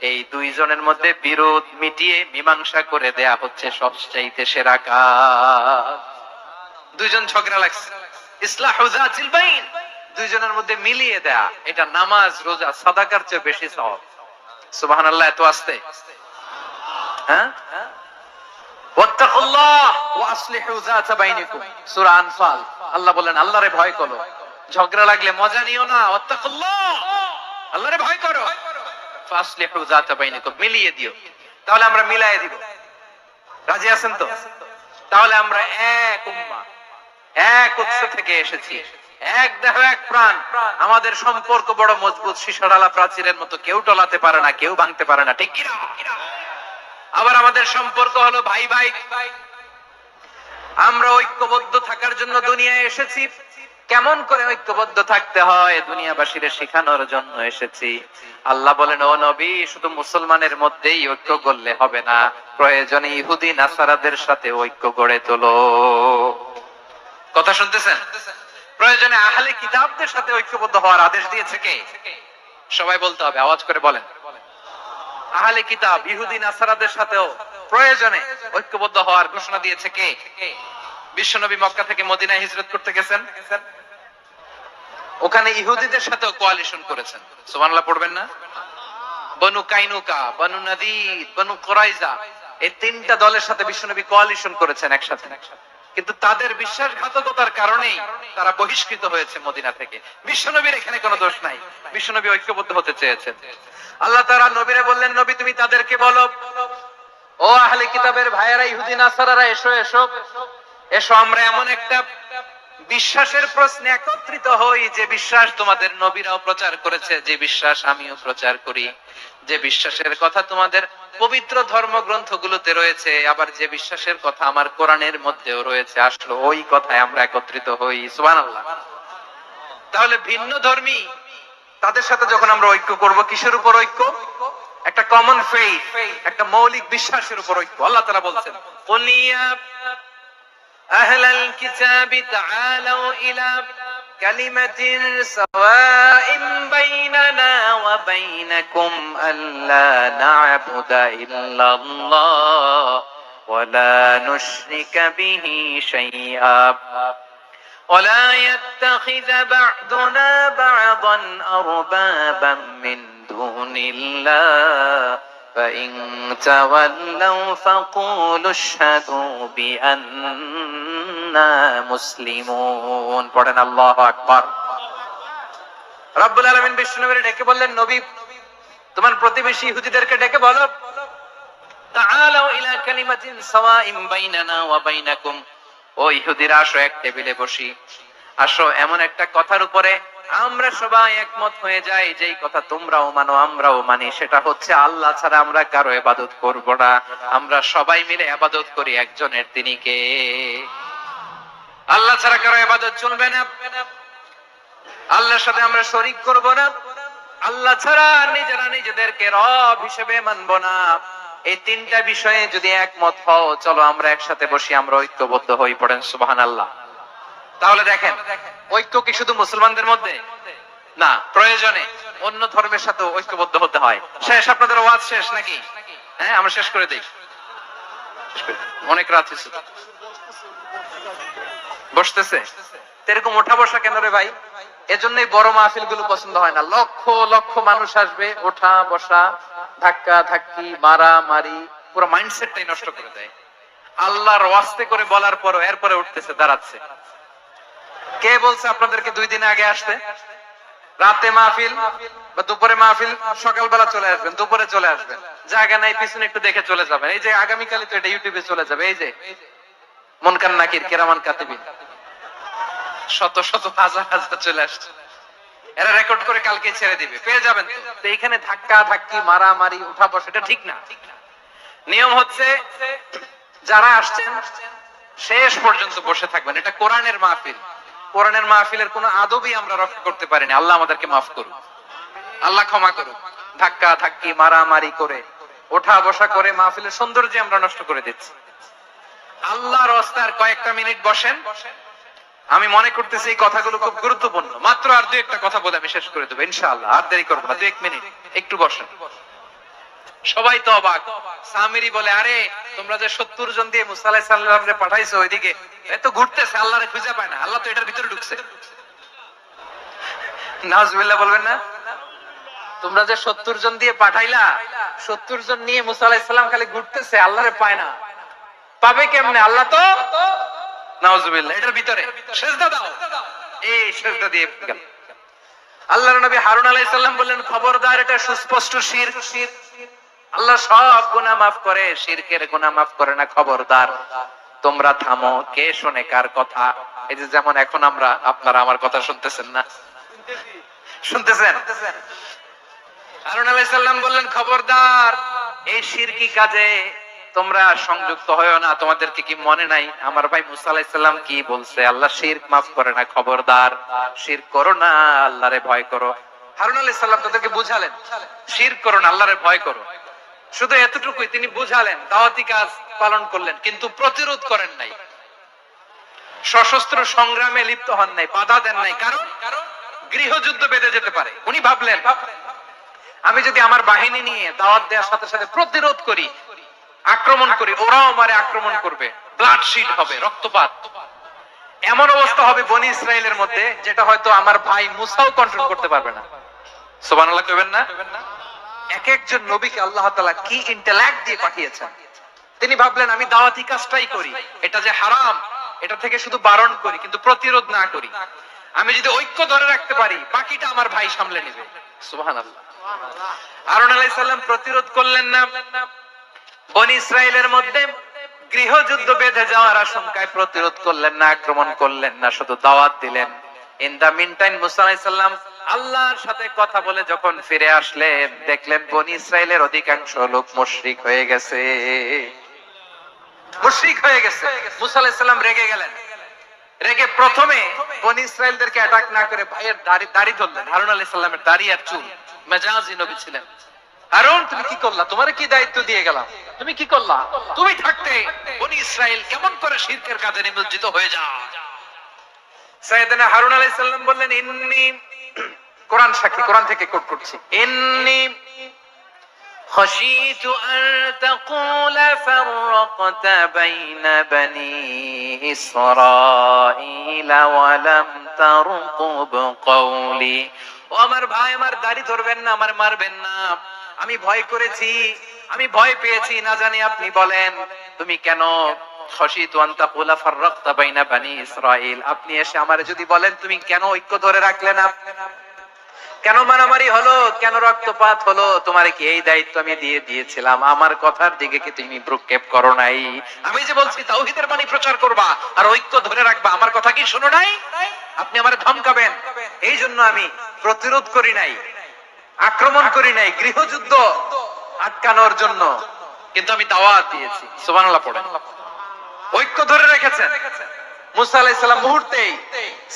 এই দুইজনের মধ্যে বিরোধ মিটিয়ে মীমাংসা করে দেয়া হচ্ছে সবচাইতে সেরা কাজ। দুইজন ঝগড়া লাগছে, ইসলাহু যাতিল বাইন, দুইজনের মধ্যে মিলিয়ে দেয়া, এটা নামাজ, রোজা, সাদাকার চেয়ে বেশি সওয়াব। সুবহানাল্লাহ। এত আস্তে, হ্যাঁ? ওয়াত্তাকুল্লাহ ওয়া আসলিহু যাতা বাইনিকুম, সূরা আনফাল। আল্লাহ বলেন আল্লাহরে ভয় করো, ঝগড়া লাগলে মজা নিও না। ওয়াত্তাকুল্লাহ, আল্লাহরে ভয় করো। ফাসলিহু যাতা বাইনিকুম, মিলিয়ে দিও। তাহলে আমরা মিলায়ে দিব। রাজি আছেন তো? তাহলে আমরা এক উম্মাহ, এক উৎস থেকে এসেছি, এক দেহ এক প্রাণ। আমাদের সম্পর্ক বড় মজবুত, সীসাডালা প্রাচীরের মতো, কেউ টলাতে পারে না, কেউ ভাঙতে পারে না, ঠিক কিনা? আবার আমাদের সম্পর্ক হলো ভাই ভাই। আমরা ঐক্যবদ্ধ থাকার জন্য দুনিয়ায় এসেছি। কেমন করে ঐক্যবদ্ধ থাকতে হয় দুনিয়াবাসীর শেখানোর জন্য এসেছি। আল্লাহ বলেন, ও নবী, শুধু মুসলমানের মধ্যেই ঐক্য করলে হবে না, প্রয়োজনে ইহুদি নাসারাদের সাথে ঐক্য গড়ে তোলো। কথা শুনতেছেন? প্রয়োজনে আহলে কিতাবদের সাথে ঐক্যবদ্ধ হওয়ার আদেশ দিয়েছে কে? সবাই বলতে হবে, আওয়াজ করে বলেন। আহলে কিতাব ইহুদি নাসারাদের সাথেও প্রয়োজনে ঐক্যবদ্ধ হওয়ার ঘোষণা দিয়েছে কে? বিশ্বনবী মক্কা থেকে মদিনায় হিজরত করতে গেছেন, ওখানে ইহুদিদের সাথেও কোয়ালিশন করেছেন। সুবহানাল্লাহ পড়বেন না? বনু কাইনুকা, বনু নাদির, বনু কুরাইজা, এই তিনটা দলের সাথে বিশ্বনবী কোয়ালিশন করেছেন একসাথে। কিন্তু তাদের বিশ্বাসঘাতকতার কারণেই তারা বহিষ্কৃত হয়েছে মদিনা থেকে। বিশ্বনবীর এখানে কোনো দোষ নাই, বিশ্বনবী ঐক্যবদ্ধ হতে চেয়েছেন। আল্লাহ তাআলা নবীরে বললেন, নবী তুমি তাদেরকে বলো, ও আহলে কিতাবের ভাইয়েরা, ইহুদি নাসারারা, এসো এসো এসো, আমরা এমন একটা বিশ্বাসের প্রশ্নে একত্রিত হই যে বিশ্বাস তোমাদের নবীরাও প্রচার করেছে, যে বিশ্বাস আমিও প্রচার করি, যে বিশ্বাসের কথা তোমাদের পবিত্র ধর্মগ্রন্থগুলোতে রয়েছে, আবার যে বিশ্বাসের কথা আমার কোরআনের মধ্যেও রয়েছে, আসলো ওই কথায় আমরা একত্রিত হই। সুবহানাল্লাহ। তাহলে ভিন্ন ধর্মী তাদের সাথে যখন আমরা ঐক্য করব, কিসের উপর ঐক্য? একটা কমন ফেইথ, একটা মৌলিক বিশ্বাসের উপর ঐক্য। আল্লাহ তাআলা বলছেন, কুলিয়া আহলাল কিতাবি তাআলাউ ইলা কালিমাতিন সাওয়াইন বাইনানা ওয়া বাইনাকুম আল্লা না'বুদা ইল্লাল্লাহ ওয়া লা নুশরিকা বিহি শাইআ ولا يتخذ بعضنا بعضا أربابا من دون الله فإن تولوا فقولوا اشهدوا بأننا مسلمون. পড়েন আল্লাহু আকবার। রব্বুল আলামিন বিশ্বনবীকে ডেকে বললেন, নবী তোমার প্রতিবেশী ইহুদিদেরকে ডেকে বলো, তাআলাউ ইলা কালিমাতিন সাওয়াইন বাইনানা ওয়া বাইনাকুম, ও ইহুদিরা আসো, এক টেবিলে বসি, আসো এমন একটা কথার উপরে আমরা সবাই একমত হয়ে যাই, যেই কথা তোমরাও মানো আমরাও মানি, সেটা হচ্ছে আল্লাহ ছাড়া আমরা কারো ইবাদত করব না, আমরা সবাই মিলে ইবাদত করি একজনের, তিনি কে? আল্লাহ ছাড়া কারো ইবাদত চলবে না, আল্লাহর সাথে আমরা শরীক করব না, আল্লাহ ছাড়া নিজেরা নিজেদেরকে রব হিসেবে মানব না। এই তিনটা বিষয়ে যদি একমত হও, চলো আমরা একসাথে বসি, আমরা ঐক্যবদ্ধ হই। পড়েন সুবহানাল্লাহ। তাহলে দেখেন, ঐক্য কি শুধু মুসলমানদের মধ্যে না, প্রয়োজনে অন্য ধর্মের সাথে ঐক্যবদ্ধ হতে হয়। শেষ? আপনাদের ওয়াজ শেষ নাকি? হ্যাঁ, আমরা শেষ করে দিই, অনেক রাত হয়েছে। বসতেছে এরকম ওঠা বসা কেন রে ভাই? এজন্যই বড় মাহফিল গুলো পছন্দ হয় না। লক্ষ লক্ষ মানুষ আসবে, ওঠা বসা, ধাক্কা ধাক্কি, মারা মারি, পুরো মাইন্ডসেটটাই নষ্ট করে দেয়। আল্লাহর ওয়াস্তে করে বলার পরও এরপরে উঠতেছে, দাঁড়াচ্ছে। কে বলছে আপনাদেরকে 2 দিন আগে আসতে? রাতে মাহফিল বা দুপুরে মাহফিল, সকালবেলা চলে আসবেন, দুপুরে চলে আসবেন, জায়গা নাই পিছনে একটু দেখে চলে যাবেন। এই যে আগামীকালই তো এটা ইউটিউবে চলে যাবে, এই যে মুনকার নাকির কিরামান কাতিবিন, শত শত হাজার হাজার চলে আসছে, এরা রেকর্ড করে কালকে ছেড়ে দিবে, পেয়ে যাবেন। তো এইখানে ধাক্কা ধাক্কি, মারামারি, উঠা বসা, এটা ঠিক না। নিয়ম হচ্ছে যারা আসছেন শেষ পর্যন্ত বসে থাকবেন। এটা কোরআনের মাহফিল, কোরআনের মাহফিলের কোন আদবই আমরা রক্ষা করতে পারিনি। আল্লাহ আমাদেরকে মাফ করুন, আল্লাহ ক্ষমা করুন। ধাক্কা ধাক্কি, মারামারি করে, ওঠা বসা করে মাহফিলের সৌন্দর্য আমরা নষ্ট করে দিচ্ছি। আল্লাহর রাস্তায় কয়েকটা মিনিট বসেন। আমি মনে করতেছি এই কথাগুলো খুব গুরুত্বপূর্ণ। মাত্র আর 2-1টা কথা বলে আমি শেষ করে দেবো ইনশাআল্লাহ, আর দেরি করবো না। 2-1 মিনিট একটু বসেন। সবাই তো অবাক। সামিরি বলে, আরে তোমরা যে 70 জন দিয়ে মুসা আলাইহিস সালামকে পাঠাইছো ওইদিকে, এত ঘুরতেছে, আল্লাহরে খুঁজে পায় না, আল্লাহ তো এটার ভিতরে ঢুকছে। নাউজুবিল্লাহ বলবেন না? তোমরা যে 70 জন দিয়ে পাঠাইলা, 70 জন নিয়ে মুসা আলাইহিস সালাম খালি ঘুরতেছে, আল্লাহরে পায় না। পাবে কেমনে? আল্লাহ তো, নাউজুবিল্লাহ, এটার ভিতরে। সিজদা দাও, এই সিজদা দিয়ে গেল। আল্লাহর নবী হারুন আলাইহিস সালাম বললেন, খবরদার, এটা সুস্পষ্ট শিরক। আল্লাহ সব গুনাহ মাফ করে, শিরকের গুনাহ মাফ করে না, খবরদার তোমরা থামো। কে শুনে কার কথা? এই যে যেমন এখন আমরা, আপনারা আমার কথা শুনতেছেন না? শুনতেছেন? হারুন আলাইহিস সালাম বললেন, খবরদার, এই শিরকি কাজে তোমরা সংযুক্ত হয়েও না, তোমাদেরকে কি মনে নাই আমার ভাই মুসা আলাইহিস সালাম কি বলছে? আল্লাহ শিরক মাফ করে না, খবরদার শিরক করো না, আল্লাহরে ভয় করো। হারুন আলাইহিস সালাম তাদেরকে বুঝালেন শিরক করো না, আল্লাহরে ভয় করো। শুধু এতটুকুই তিনি বুঝালেন, দাওয়াতি কাজ পালন করলেন, কিন্তু প্রতিরোধ করেন নাই, সশস্ত্র সংগ্রামে লিপ্ত হন নাই, বাধা দেন নাই। কারণ গৃহযুদ্ধ বেঁধে যেতে পারে। উনি ভাবলেন আমি যদি আমার বাহিনী নিয়ে দাওয়াত দেওয়ার সাথে সাথে প্রতিরোধ করি, আক্রমণ করি, ওরাও আমারে আক্রমণ করবে, ব্লাডশিট হবে, রক্তপাত, এমন অবস্থা হবে বনি ইসরাইলের মধ্যে যেটা হয়তো আমার ভাই মুসাও কন্ট্রোল করতে পারবে না। সুবহানাল্লাহ কইবেন না? এক একজন নবীকে আল্লাহ তাআলা কি ইন্টেলেক্ট দিয়ে পাঠিয়েছেন। তিনি ভাবলেন আমি দাওয়াতি কাজটাই করি, এটা যে হারাম এটা থেকে শুধু বারণ করি, কিন্তু প্রতিরোধ না করি। আমি যদি ঐক্য ধরে রাখতে পারি, বাকিটা আমার ভাই সামলে নেবে। সুবহানাল্লাহ। হারুন আলাইহিস সালাম প্রতিরোধ করলেন না, বনি ইসরাইলের মধ্যে গৃহযুদ্ধ বেঁধে যাওয়ার আশঙ্কায় প্রতিরোধ করলেন না, আক্রমণ করলেন না, শুধু দাওয়াত দিলেন। ইন দা মিন টাইম মুসা আলাইহিস সালাম আল্লাহর সাথে কথা বলে যখন ফিরে আসলেন, দেখলেন বনি ইসরাইলের অধিকাংশ লোক মুশরিক হয়ে গেছে, মুশরিক হয়ে গেছে। মুসা আলাইহিস সালাম রেগে গেলেন। রেগে প্রথমে বনি ইসরাইলদেরকে অ্যাটাক না করে ভাইয়ের দাড়ি ধরলেন। হারুন আলাইহিস সালামের দাড়ি আর চুল, মেজাজি নবী ছিলেন। হারুন তুমি কি করলা? তোমারে কি দায়িত্ব দিয়ে গেলাম, তুমি কি করলা? তুমি থাকতে বনি ইসরাইল কেমন করে শিরকের কাজে নিমজ্জিত হয়ে যায়? সাইয়েদনা হারুন আলাইহিস সালাম বললেন ইন্নী, কোরআন সাক্ষী, কোরআন থেকে কোট করছি, ইন্নী خشيت أن تقول فرقت بين بني إسرائيل ولم ترقب قولي। ও আমার ভাই, আমার দাড়ি ধরবেন না, আমার মারবেন না। আমি ভয় করেছি, আমি ভয় পেয়েছি, না জানি আপনি বলেন তুমি কেন খশিতু আন তাকুলা ফাররাকতা বাইনা বানি ইসরাইল, আপনি এসে আমারে যদি বলেন তুমি কেন ঐক্য ধরে রাখলে না, কেন মারামারি হলো, কেন রক্তপাত হলো, তোমারে কি এই দায়িত্ব আমি দিয়ে দিয়েছিলাম? আমার কথার দিকে কি তুমি ভ্রুক্ষেপ করো নাই? আমি যে বলছি তাওহীদের বাণী প্রচার করবা আর ঐক্য ধরে রাখবা, আমার কথা কি শুনো নাই? আপনি আমারে ধমকাবেন, এই জন্য আমি প্রতিরোধ করি নাই, আক্রমণ করি নাই, গৃহযুদ্ধ আটকানোর জন্য, কিন্তু আমি দাওয়াত দিয়েছি। সুবহানাল্লাহ পড়েন। ঐক্য ধরে রেখেছেন। মুসা আলাইহিস সালাম মুহূর্তেই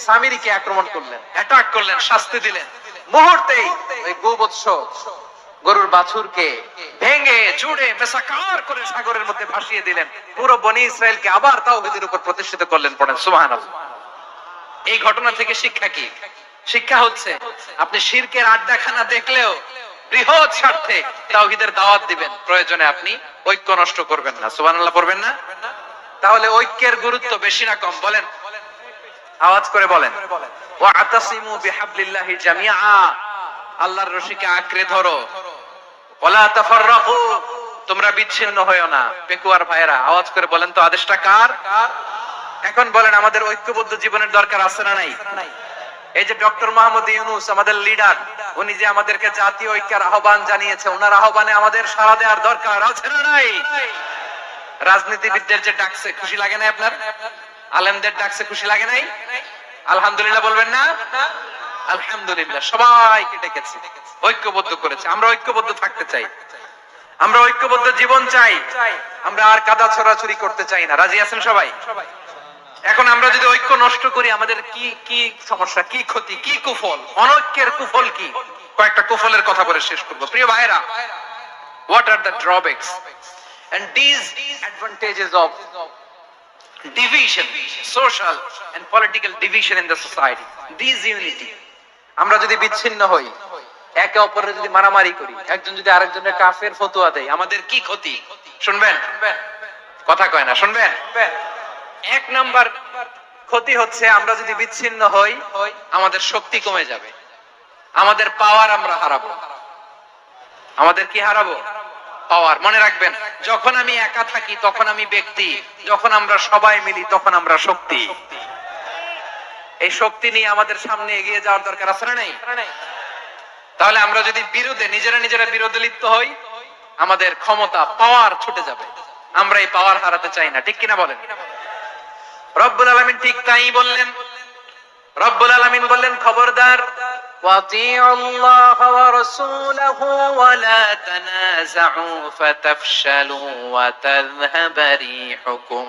সামিরীকে আক্রমণ করলেন, অ্যাটাক করলেন, শাস্তি দিলেন। মুহূর্তেই ওই গোবৎস গরুর বাছুরকে ভেঙে চুড়ে মেসাকার করে সাগরের মধ্যে ভাসিয়ে দিলেন। পুরো বনি ইসরাইলকে আবার তাওহীদের উপর প্রতিষ্ঠিত করলেন। পড়েন সুবহানাল্লাহ। এই ঘটনা থেকে শিক্ষা কি? শিক্ষা হচ্ছে আপনি শিরকের আড্ডাখানা দেখলেও বৃহৎ স্বার্থে তাওহীদের দাওয়াত দিবেন, প্রয়োজনে আপনি ঐক্য নষ্ট করবেন না। সুবহানাল্লাহ পড়বেন না? তাহলে ঐক্যের গুরুত্ব বেশি না কম? বলেন, আওয়াজ করে বলেন। ওয়াতাসিমু বিহাবলিল্লাহি জামিআ, আল্লাহর রশিকে আঁকড়ে ধরো। ওয়ালা তাফাররাকু, তোমরা বিচ্ছিন্ন হয়ো না। পেকুয়ার ভাইরা আওয়াজ করে বলেন তো আদেশটা কার? এখন বলেন আমাদের ঐক্যবদ্ধ জীবনের দরকার আছে না নাই? এই যে ডক্টর মোহাম্মদ ইউনূস আমাদের লিডার, উনি যে আমাদেরকে জাতীয় ঐক্যের আহ্বান জানিয়েছে, ওনার আহ্বানে আমাদের সাড়া দেওয়ার দরকার আছে না নাই? রাজনীতিবিদদের যে ডাকছে খুশি লাগে না আপনার? আলেমদের ডাকছে খুশি লাগে নাই? আলহামদুলিল্লাহ বলবেন না? আলহামদুলিল্লাহ, সবাইকে ডেকেছে, ঐক্যবদ্ধ করেছে। আমরা ঐক্যবদ্ধ থাকতে চাই, আমরা ঐক্যবদ্ধ জীবন চাই, আমরা আর কাদা ছড়াছড়ি করতে চাই না। রাজি আছেন সবাই? এখন আমরা যদি ঐক্য নষ্ট করি আমাদের কি কি সমস্যা, কি ক্ষতি, কি কুফল? অনৈক্যের কুফল কি? কয়েকটা কুফলের কথা বলে শেষ করব। প্রিয় ভাইরা, what are the drawbacks and disadvantages of division, social and political division in the society, disunity? আমরা যদি বিচ্ছিন্ন হই, একে অপরের যদি মারামারি করি, একজন যদি আরেকজনের কাফের ফতোয়া দেয়, আমাদের কি ক্ষতি? শুনবেন? কথা কয় না, শুনবেন? এক নাম্বার ক্ষতি হচ্ছে আমরা যদি বিচ্ছিন্ন হই আমাদের শক্তি কমে যাবে, আমাদের পাওয়ার আমরা হারাবো। আমাদের কি হারাবো? পাওয়ার। মনে রাখবেন, যখন আমি একা থাকি তখন আমি ব্যক্তি, যখন আমরা সবাই মিলি তখন আমরা শক্তি। এই শক্তি নিয়ে আমাদের সামনে এগিয়ে যাওয়ার দরকার আছে না নাই? তাহলে আমরা যদি বিরোধে নিজেরা বিরোধে লিপ্ত হই, আমাদের ক্ষমতা, পাওয়ার ছুটে যাবে। আমরা এই পাওয়ার হারাতে চাই না, ঠিক কিনা বলেন? রব্বুল আলামিন ঠিক তাই বললেন। রব্বুল আলামিন বললেন খবরদার وَأَطِيعُوا اللَّهَ وَرَسُولَهُ وَلَا تَنَازَعُوا فَتَفْشَلُوا وَتَذْهَبَ رِيحُكُمْ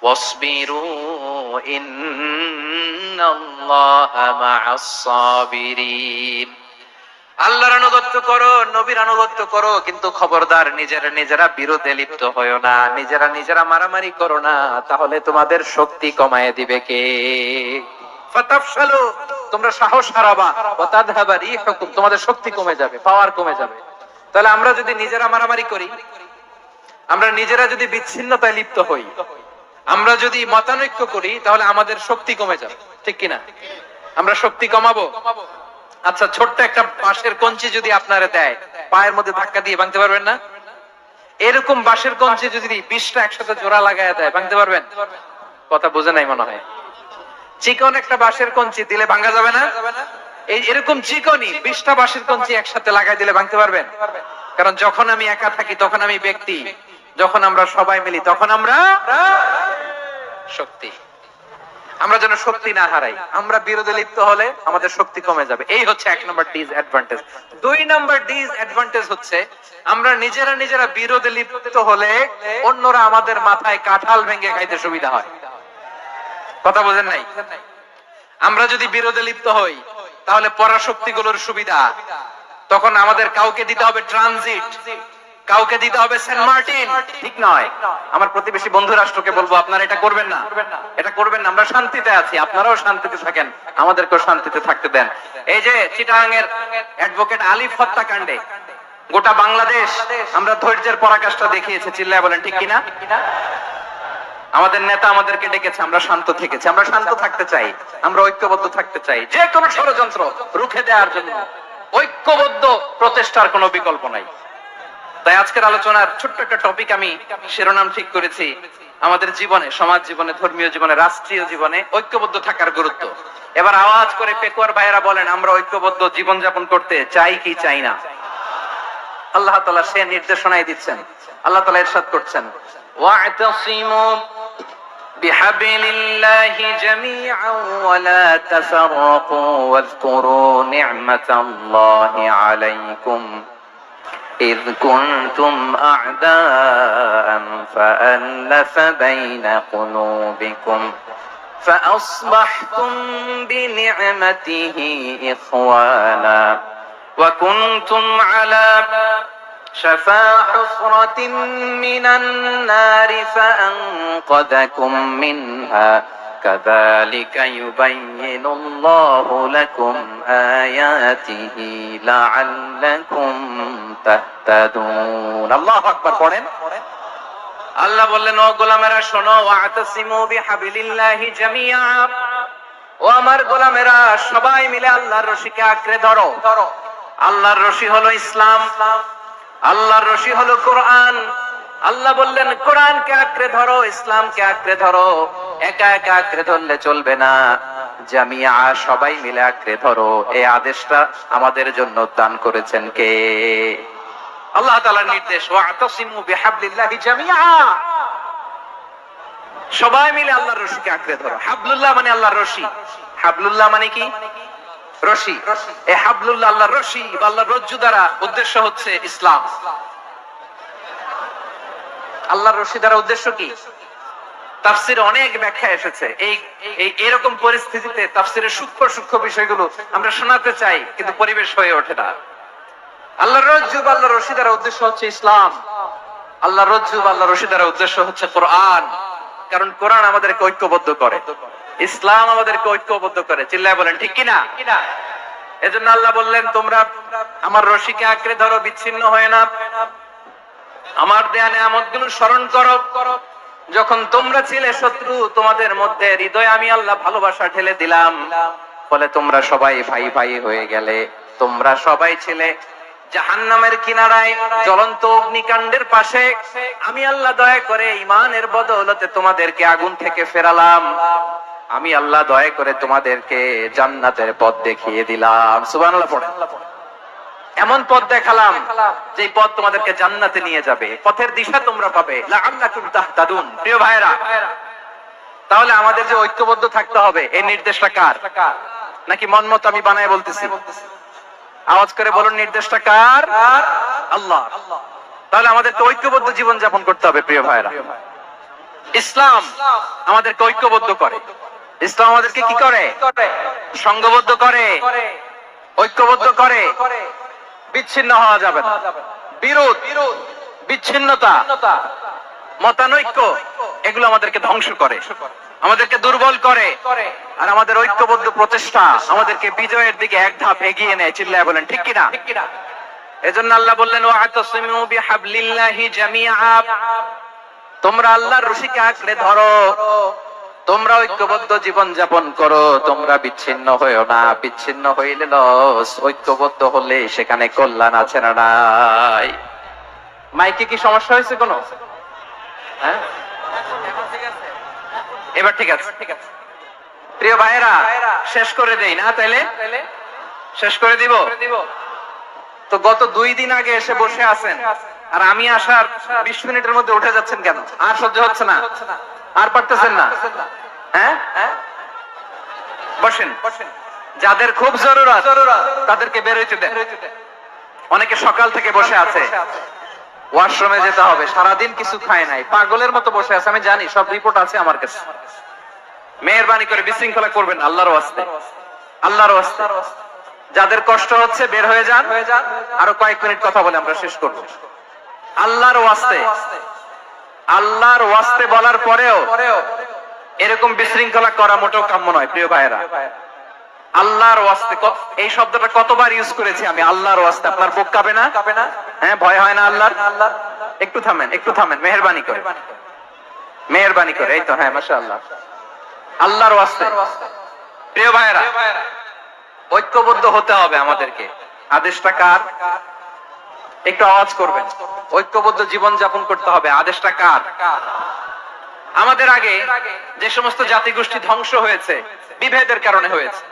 وَاصْبِرُوا إِنَّ اللَّهَ مَعَ الصَّابِرِينَ। আল্লাহর আনুগত্য করো, নবীর আনুগত্য করো, কিন্তু খবরদার নিজেরা বিরোধে লিপ্ত হয়ো না, নিজেরা মারামারি করো না, তাহলে তোমাদের শক্তি কমায় দিবে কে? ফাতাফশালু, তোমরা সাহস হারাবা, ওয়া তাযহাবা রিহুকুম, তোমাদের শক্তি কমে যাবে, পাওয়ার কমে যাবে। তাহলে আমরা যদি নিজেরা মারামারি করি, আমরা নিজেরা যদি বিচ্ছিন্নতায় লিপ্ত হই, আমরা যদি মতানৈক্য করি, তাহলে আমাদের শক্তি কমে যাবে, ঠিক কিনা? আমরা শক্তি কমাবো। আচ্ছা, ছোট্ট একটা বাঁশের কঞ্চি যদি আপনারে দেয়, পায়ের মধ্যে ধাক্কা দিয়ে ভাঙতে পারবেন না? এরকম বাঁশের কঞ্চি যদি 20টা একসাথে জোড়া লাগায় দেয়, ভাঙতে পারবেন? কথা বুঝে নাই মনে হয়। চিকন একটা বাঁশের কঞ্চি দিলে ভাঙা যাবে না? এই এরকম চিকনই 20টা বাঁশের কঞ্চি একসাথে লাগাই দিলে ভাঙতে পারবেন? কারণ যখন আমি একা থাকি তখন আমি ব্যক্তি, যখন আমরা সবাই মিলি তখন আমরা শক্তি। আমরা যেন শক্তি না হারাই। আমরা বিরোধে লিপ্ত হলে আমাদের শক্তি কমে যাবে। এই হচ্ছে 1 নম্বর ডিসঅ্যাডভান্টেজ। 2 নম্বর ডিসঅ্যাডভান্টেজ হচ্ছে আমরা নিজেরা বিরোধে লিপ্ত হলে অন্যরা আমাদের মাথায় কাঁঠাল ভেঙে খাইতে সুবিধা হয়। কথা বোঝেন নাই? আমরা যদি বিরোধে লিপ্ত হই তাহলে পরাশক্তিগুলোর সুবিধা, তখন আমাদের কাউকে দিতে হবে ট্রানজিট, কাউকে দিতে হবে সেন্ট মার্টিন, ঠিক নয়? আমার প্রতিবেশী বন্ধু রাষ্ট্রকে বলবো আপনারা এটা করবেন না, এটা করবেন না, আমরা শান্তিতে আছি, আপনারাও শান্তিতে থাকেন, আমাদেরকেও শান্তিতে থাকতে দেন। এই যে চিটাগাং এর অ্যাডভোকেট আলিফ হত্যাকাণ্ডে গোটা বাংলাদেশ আমরা ধৈর্যের পরাকাষ্ঠা দেখিয়েছে, চিল্লায় বলেন ঠিক কিনা? আমাদের নেতা আমাদেরকে ডেকেছে, আমরা শান্ত থেকেছি, আমরা শান্ত থাকতে চাই, আমরা ঐক্যবদ্ধ থাকতে চাই, যে কোনো ষড়যন্ত্র রুখে দেওয়ার জন্য ঐক্যবদ্ধ প্রচেষ্টার কোনো বিকল্প নাই। তাই আজকের আলোচনার ছোট্ট একটা টপিক আমি শিরোনাম ঠিক করেছি, আমাদের জীবনে, সমাজ জীবনে, ধর্মীয় জীবনে, রাষ্ট্রীয় জীবনে ঐক্যবদ্ধ থাকার গুরুত্ব। এবার আওয়াজ করে পেকুয়ার ভাইয়েরা বলেন, আমরা ঐক্যবদ্ধ জীবন যাপন করতে চাই কি চাই না? আল্লাহ তাআলা সে নির্দেশনাই দিচ্ছেন। আল্লাহ তাআলা ইরশাদ করছেন, ওয়া'তাসিমু বিহাবলিল্লাহি জামিআন ওয়া লা তাফাররাকু ওয়াযকুরু নি'মাতাল্লাহি আলাইকুম إذ كنتم أعداء فألف بين قلوبكم فأصبحتم بنعمته إخوانا وكنتم على شفا حفرة من النار فأنقذكم منها كذلك يبين الله لكم آياته لعلكم تهتدون। الله أكبر পড়েন। আল্লাহ বললেন, ও গোলামেরা শোনো, ওয়া'তাসিমু বিহাবলিল্লাহি জামিআ, ও আমার গোলামেরা সবাই মিলে আল্লাহর রশিকে আঁকড়ে ধরো। আল্লাহর রশি হলো ইসলাম, আল্লাহর রশি হলো কোরআন। আল্লাহ বললেন কোরআনকে আঁকড়ে ধরো, ইসলামকে আঁকড়ে ধরো। একা একা আঁকড়ে ধরলে চলবে না, জামিয়া, সবাই মিলে আঁকড়ে ধরো। এই আদেশটা আমাদের জন্য দান করেছেন কে? আল্লাহ তাআলার নির্দেশ, ওয়া'তাসিমু বিহাবলিল্লাহি জামিআ, সবাই মিলে আল্লাহর রশিকে আঁকড়ে ধরো। হাবলুল্লাহ মানে আল্লাহর রশি। হাবলুল্লাহ মানে কি? রশি। এই হাবলুল্লাহ আল্লাহর রশি বা আল্লাহর রজ্জু দ্বারা উদ্দেশ্য হচ্ছে ইসলাম। আল্লাহর রশি দ্বারা উদ্দেশ্য কি? তাফসিরে অনেক ব্যাখ্যা এসেছে। এই এরকম পরিস্থিতিতে তাফসিরের সূক্ষ্ম বিষয়গুলো আমরা শোনাতে চাই, কিন্তু পরিবেশ হয়ে ওঠে না। আল্লাহর রজ্জু বা আল্লাহর রশি দ্বারা উদ্দেশ্য হচ্ছে ইসলাম। আল্লাহর রজ্জু বা আল্লাহর রশি দ্বারা উদ্দেশ্য হচ্ছে কোরআন, কারণ কোরআন আমাদেরকে ঐক্যবদ্ধ করে, ইসলাম আমাদেরকে ঐক্যবদ্ধ করে। চিল্লায় বলেন ঠিক কিনা? এজন্য আল্লাহ বললেন, তোমরা আমার রশিকে আঁকড়ে ধরো, বিচ্ছিন্ন হয় না, আমার দেয়া নিয়ামতগুলো স্মরণ করো। যখন তোমরা ছিলে শত্রু, তোমাদের মধ্যে হৃদয়ে আমি আল্লাহ ভালোবাসা ঢেলে দিলাম, ফলে তোমরা সবাই ভাই ভাই হয়ে গেলে। তোমরা সবাই ছিলে জাহান্নামের কিনারায়, জ্বলন্ত অগ্নিকাণ্ডের পাশে। আমি আল্লাহ দয়া করে ঈমানের বদৌলতে তোমাদেরকে আগুন থেকে ফেরালাম। আমি আল্লাহ দয়া করে তোমাদেরকে জান্নাতের পথ দেখিয়ে দিলাম। সুবহানাল্লাহ পড়েন। এমন পথ দেখালাম যে পথ তোমাদেরকে জান্নাতে নিয়ে যাবে, পথের দিশা তোমরা পাবে। লাআল্লাকুম তাহতাদুন। প্রিয় ভাইরা, তাহলে আমাদের যে ঐক্যবদ্ধ থাকতে হবে, এই নির্দেশটা কার? নাকি মন মতো আমি বানায় বলতেছি? আওয়াজ করে বলুন, নির্দেশটা কার? আল্লাহ। তাহলে আমাদেরকে ঐক্যবদ্ধ জীবন যাপন করতে হবে প্রিয় ভাইরা। ইসলাম আমাদেরকে ঐক্যবদ্ধ করে। ইসলাম আমাদেরকে কি করে? সংঘবদ্ধ করে, ঐক্যবদ্ধ করে। বিচ্ছিন্ন হওয়া যাবে না। বিরোধ, বিচ্ছিন্নতা, মতানৈক্য এগুলো আমাদেরকে ধ্বংস করে, আমাদেরকে দুর্বল করে। আর আমাদের ঐক্যবদ্ধ প্রচেষ্টা আমাদেরকে বিজয়ের দিকে এক ধাপ এগিয়ে নেয়। চিল্লায় বলেন ঠিক কিনা? এজন্য আল্লাহ বললেন, ওয়া'তাসিমু বিহাবলিল্লাহি জামিআ, তোমরা আল্লাহর রশিকে আঁকড়ে ধরো, তোমরা ঐক্যবদ্ধ জীবন যাপন করো, তোমরা বিচ্ছিন্ন হইও না। বিচ্ছিন্ন হইলে লস, ঐক্যবদ্ধ হলে সেখানে কল্যাণ আছে না নাই? মাইকে কি সমস্যা হয়েছে কোনো? হ্যাঁ, এবার ঠিক আছে। প্রিয় ভাইয়েরা, শেষ করে দেই না? তাইলে শেষ করে দিব। তো গত 2 দিন আগে এসে বসে আছেন, আর আমি আসার 20 মিনিটের মধ্যে উঠে যাচ্ছেন কেন? আর সহ্য হচ্ছে না? আর পারতেছেন না? হ্যাঁ, বসেন। যাদের খুব জরুরত তাদেরকে বের হইতে দেন। অনেকে সকাল থেকে বসে আছে, ওয়াশরুমে যেতে হবে, সারাদিন কিছু খায় নাই, পাগলের মতো বসে আছে। আমি জানি, সব রিপোর্ট আছে আমার কাছে। মেহেরবানি করে বিশৃঙ্খলা করবেন আল্লাহর ওয়াস্তে, আল্লাহর ওয়াস্তে। যাদের কষ্ট হচ্ছে বের হয়ে যান। আরো কয়েক মিনিট কথা বলে আমরা শেষ করব। আল্লাহর ওয়াস্তে, আল্লাহর ওয়াস্তে বলার পরেও এরকম বিশৃঙ্খলা করা মোটেও কাম্য নয় প্রিয় ভাইয়েরা। আল্লাহর ওয়াস্তে, এই শব্দটা কতবার ইউজ করেছি আমি, আল্লাহর ওয়াস্তে। আপনার বুক কাঁপে না? হ্যাঁ, ভয় হয় না আল্লাহর? একটু থামেন, একটু থামেন, মেহেরবানি করে, মেহেরবানি করে। এই তো, হ্যাঁ, মাশাআল্লাহ। আল্লাহর ওয়াস্তে প্রিয় ভাইয়েরা, ঐক্যবদ্ধ হতে হবে আমাদেরকে। আদেশটা কার? একটু আওয়াজ করবেন। ঐক্যবদ্ধ জীবন যাপন করতে হবে। আদেশটা কার? আমাদের আগে যে সমস্ত জাতিগোষ্ঠী ধ্বংস হয়েছে বিভেদের কারণে হয়েছে।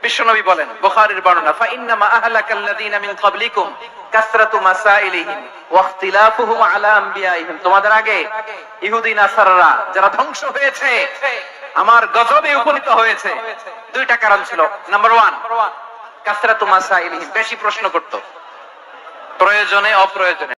বিশ্বনবী বলেন, বুখারীর বর্ণনা, ফা ইন্নামা আহলাকাল্লাযীনা মিন ক্বাবলিকুম কাসরাতু মাসাইলিহিম ওয়া ইখতিলাফুহুম আলা আমবিয়াইহিম। তোমাদের আগে ইহুদি নাসারারা যারা ধ্বংস হয়েছে, আমার গজবে উপনীত হয়েছে, 2টা কারণ ছিল। নাম্বার 1, কাসরাতু মাসাইলিহিম, বেশি প্রশ্ন করত, প্রয়োজনে অপ্রয়োজনে।